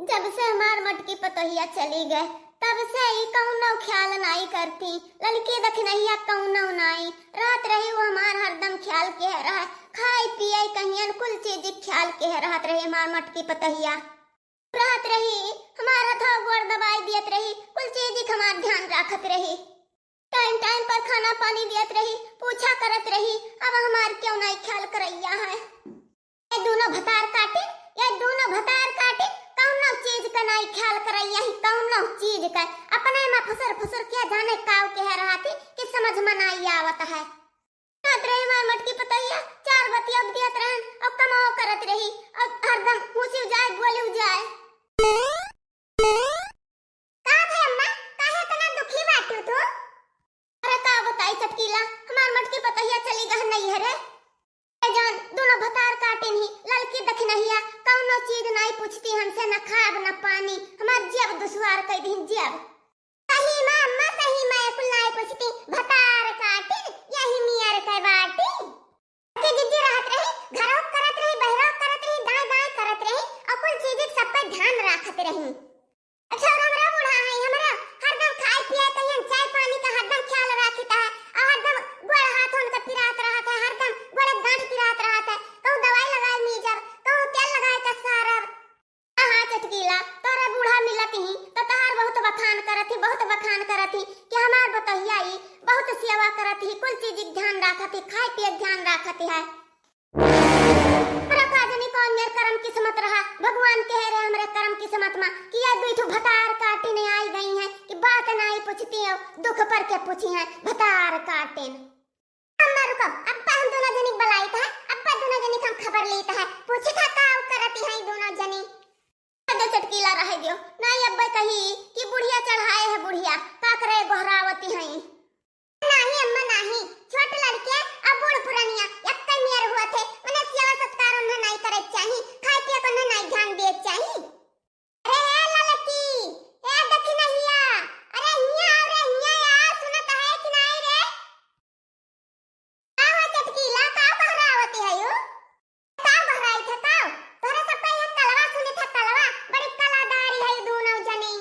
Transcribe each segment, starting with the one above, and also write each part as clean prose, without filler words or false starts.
जब से हमार मटकी पतोहिया चली गए तब से ही कौनो ख्याल नाई करती। लड़की दखनहिया कौनो नाई रात रही वो हमार हरदम ख्याल के रहा। खाई पिए कहियन कुल चीज ख्याल के रहत रही हमार मटकी पतोहिया। रात रही हमार हथवा गोड़ दबाई दियत रही, कुल चीज हमार ध्यान रखत रही, टाइम टाइम पर खाना पानी दियत रही, पूछा करत रही। अब हमार क्यों नहीं ख्याल करैया है। ये दोनों भतार काटे, ये दोनों भतार काटे, कौनो चीज का नहीं ख्याल करैया ही, कौनो चीज का अपने में फसर फसर क्या जाने काव के है रहती कि समझ में नहीं आवत है। रात रही मार मटकी पतैया चार बतिया दियत रहन और कमाओ करत रही और हरदम हुसी जाए बोली जाए। का भई अम्मा काहे इतना दुखी बाटू तू? अरे का बताई चटकीला, हमार मटकी पतैया चली गह नहीं है रे जान। दोनों भतार काटे नहीं, लड़की दखनहिया कौनो चीज नहीं पूछती हमसे, न खाब न पानी, हमार जेब दुश्वार कह दिन जेब। सही मां अम्मा सही मां कुल नहीं पूछती, भतार काटे यही मियर के बाटी के जिद्दी रहत रही, घरों करत रही, बहरों करत रही, दाएं दाएं करत रही और कुल चीज सब पे ध्यान रखत रही। अच्छा हमरा बूढ़ा है, हमरा हरदम खाए पिए कहियन चाय पानी का हरदम ख्याल रखता है और हरदम गोड़ हाथ उनका पिरात रहता है, हरदम गोड़ गांठ पिरात रहता है। कहूं दवाई लगाए मीजर, कहूं तेल लगाए का सारब। हां चटकीला तोरे बूढ़ा मिलत ही तो तहार बहुत बखान करत ही, बहुत बखान करत ही कि हमार बतहिया ही बहुत सेवा करत ही, कुल चीज ध्यान रखत ही, खाए पिए ध्यान रखत है। हमरा काजनी कौन मेर कर्म किस्मत रहा, भगवान कह रहे हमरे कर्म किस्मत में कि ये दुई भतार काटे ने आई गई है कि बात नहीं पूछती है, दुख पर के पूछी है भतार काटे। अम्मा रुको, अब्बा हम दोनों जनी बुलाई था, अब्बा दोनों जनी हम खबर लेता है, पूछी था का करती है दोनों जनी। दे चटकीला रह दियो, नहीं अब्बा कही कि बुढ़िया चढ़ाए है, बुढ़िया का करे गोहरावती है। नहीं अम्मा नहीं, छोट लड़के अब बूढ़ पुरानिया एक मेर हुआ थे, मने सेवा सत्कार उन्हें नहीं करे चाहिए, खाए पिए को नहीं ध्यान दे चाहिए। अरे ए ललकी ए दखनहिया, अरे हिया यार सुनत है कि नहीं रे? का हो चटकीला का बहरावती है यो? का बहराई थे का? तोरे सब पे ये कलवा सुनी था, कलवा बड़ी कलादारी है दोनों जनी।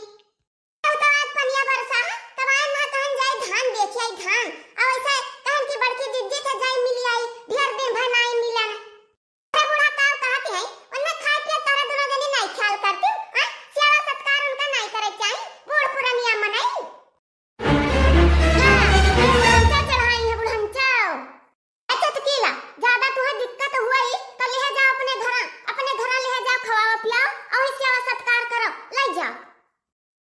तो आज पनिया बरसा तब आए ना कहन जाए धान देखिए धान, और ऐसे कहन की बड़की जिज्जी से जाए मिली आई, ढेर दिन भर नहीं मिलन। अरे बूढ़ा का कहते हैं उन्हें खाए पिए तारा दोनों जनी नहीं ख्याल करती, हां सेवा सत्कार उनका नहीं करे चाहिए, बूढ़ पुरानिया मनाई। बुढ़ंचा चढ़ाई है बुढ़ंचा। अच्छा तकीला ज्यादा तुम्हें दिक्कत हुआ ही तो ले जाओ अपने घर ले जाओ, खवाओ पियाओ और सेवा सत्कार करो, ले जाओ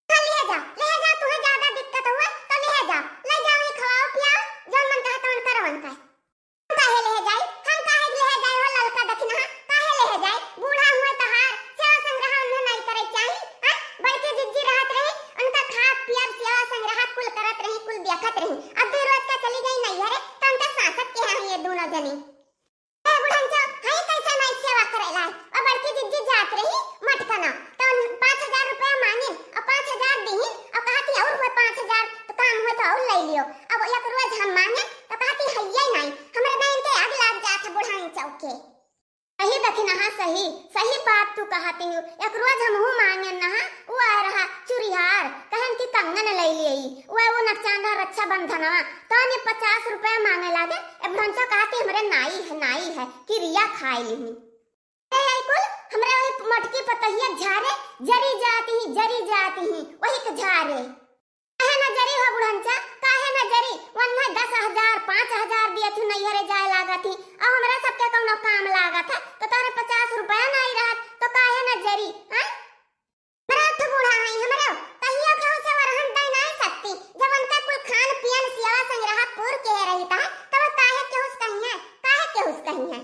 ले जाओ तुम्हें ज्यादा दिक्कत हुआ तो ले जाओ ही खवाओ पियाओ, जो मन कहा तो मन करो उनका। हम काहे ले जाए, हम काहे ले जाए हो ललका दखना, काहे ले जाए बूढ़ा हुआ तो हार सेवा संग्रह उन्हें नहीं करे चाहिए, हां बड़के जिज्जी रहत रही, उनका खात पियब सेवा संग्रह कुल करत रही, कुल देखत रही। अब दो रोज का चली गई नहीं है तो उनका सांसत के हैं ये दोनों जनी। ए बुढ़ंचा हाय कैसे नहीं सेवा करेला और बड़की जिज्जी जात रही मटकना तो 5000 रुपया मांगे और 5000 दही और कहती और हुए 5000 तो काम हुए तो और ले लियो। अब एक रोज हम मांगे तो कहती है ये नहीं, हमरे बहन के आग लग जात है बुढ़ंचा के। सही दखना हां सही सही बात तू कहती हो। एक रोज हम हूं मांगे ना वो आ रहा चूड़ीहार कहन की कंगन ले लियई, वो नकचांदा रक्षा बंधनवा तो ने 50 रुपया मांगे लागे। ए बुढ़ंचा कहती हमरे नाई है कि रिया खाई ली। ए कुल हमरे वही मटकी पतहिया झारे जरी जाती ही वही के झारे काहे न जरी हो बुढ़ंचा, काहे न जरी वन्ने 10,000 5,000 दिए थी नैहरे जाए लागत थी और हमरा सबके कोनो काम लागत है तो तारे 50 रुपया नहीं रहत तो काहे न जरी। हां हमरा तो बूढ़ा है, हमरा कहियो के से वरहन दे नहीं सकती, जब उनका कुल खान पियन सेवा संग्रह पूर के रहता है तब काहे के हुस कहिए, काहे के हुस कहिए।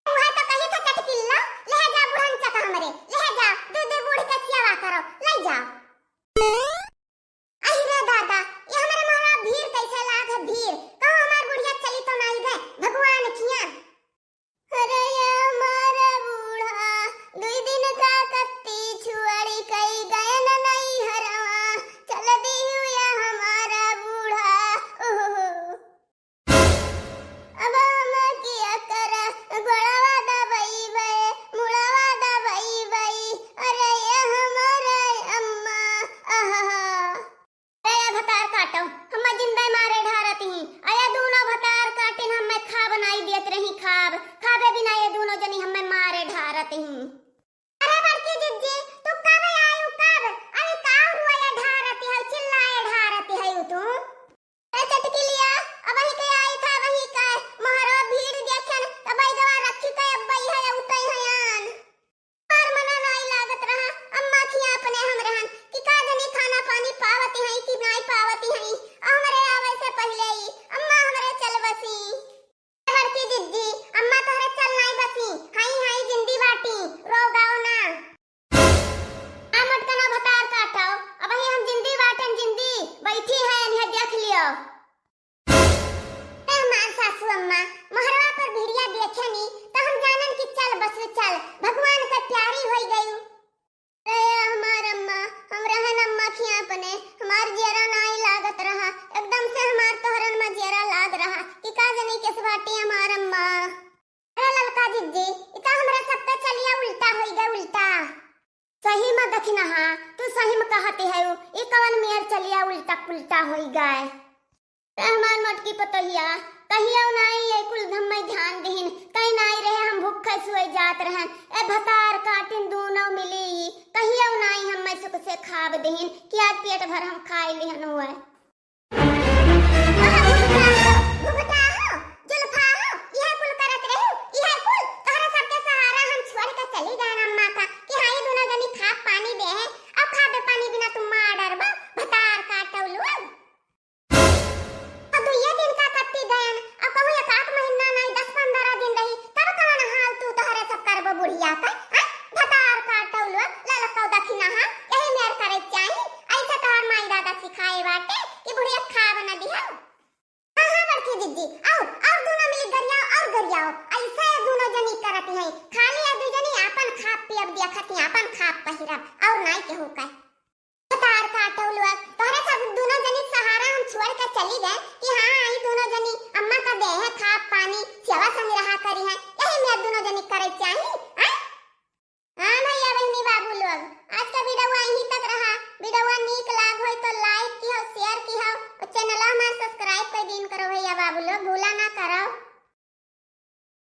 उहे तो कही था चटकिल्ला ले जा बुढ़ंचा का हमरे ले जा, दू बूढ़ के सेवा करो ले जाओ। अरे दादा ये हमारे मोहरा भीड़ कैसे लाग है भीड़, कहो हमार बुढ़िया चली तो नहीं गए भगवान किया। अरे ये हमारा बूढ़ा 2 दिन का देखी ना हाँ तू सही में कहते है ये कवन मेर चलिया उल्टा पुल्टा होई गए हमार मटकी पतहिया कहिया नहीं ये कुल धम में ध्यान देहिन कहीं नहीं रहे हम भूखे सोए जात रहन ए भतार काटिन दूनो मिली कहिया नहीं हम में सुख से खाब देहिन कि आज पेट भर हम खाए लिहन हुए चली गए अम्मा का कि हां ये दोनों जनी खा पानी दे है अब खाबे पानी बिना तुम मार डरबा भतार काटौलू अब ये दिन का कत्ती गयन अब कहू एक आठ महीना नहीं 10-15 दिन रही तब कवन हाल तू तोहरे सब करबो बुढ़िया का भतार काटौलू ललकौ दखिना हां यही मेर करे चाही ऐसा तोहर माई दादा सिखाए बाटे कि बुढ़िया खाब न दिहा हां बड़की दीदी और दोनों मिली गरियाओ ऐसे दोनों जनी करत है खाली दू जनी अपन खाप पियब दिया खती अपन खाप पहिरब और नहीं केहू का तार काटौलू तोहरे सब दोनों जनी सहारा हम छोड़ के चली गए कि हां आई दोनों जनी अम्मा का दे है खाप पानी सेवा संग रहा करी है